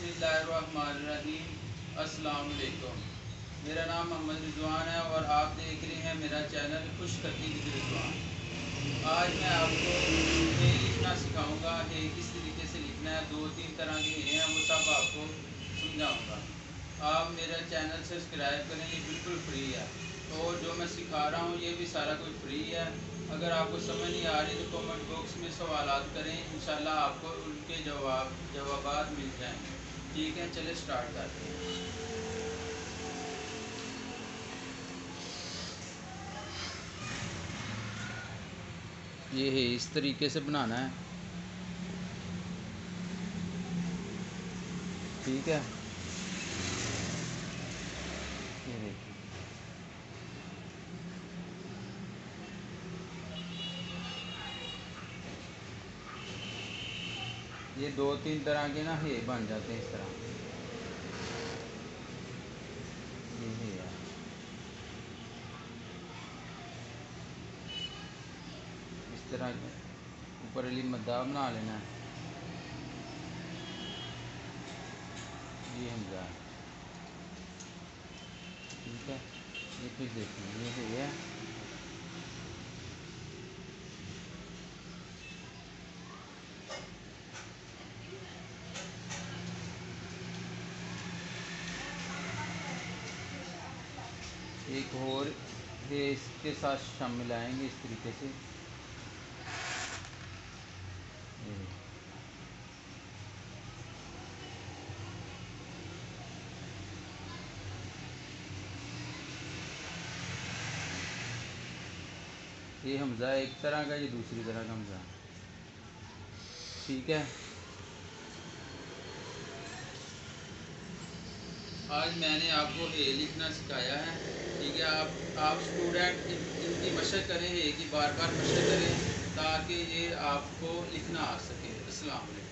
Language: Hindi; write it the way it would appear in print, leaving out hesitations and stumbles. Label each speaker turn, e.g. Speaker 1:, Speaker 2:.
Speaker 1: बिस्मिल्लाहिर्रहमानिर्रहीम। अस्सलाम वालेकुम। मेरा नाम मोहम्मद रिजवान है और आप देख रहे हैं मेरा चैनल खुश करती रिजवान। आज मैं आपको हे लिखना सिखाऊंगा। हे किस तरीके से लिखना है, 2-3 तरह के हे हैं, वो सब आपको समझाऊंगा। आप मेरा चैनल सब्सक्राइब करें, ये बिल्कुल फ्री है। और जो मैं सिखा रहा हूँ ये भी सारा कुछ फ्री है। अगर आपको समझ नहीं आ रही तो कमेंट बॉक्स में सवालात करें, इंशाल्लाह आपको उनके जवाबात मिल जाएंगे। ठीक है, चले स्टार्ट करते हैं। ये है इस तरीके से बनाना है, ठीक है। ये देखिए, ये 2-3 तरह के ना हे बन जाते हैं इस तरह। ये है इस तरह के ऊपर अली मद्दा बना लेना है। ये हमजा है, ठीक है। ये फिर देखिए, ये है एक और ये इसके साथ शामिल आएंगे इस तरीके से। ये हमजा एक तरह का, ये दूसरी तरह का हमजा, ठीक है। आज मैंने आपको हे लिखना सिखाया है, ठीक है। आप स्टूडेंट इनकी मशक करें, हे की बार बार मशक करें ताकि ये आपको लिखना आ सके। अस्सलाम वालेकुम।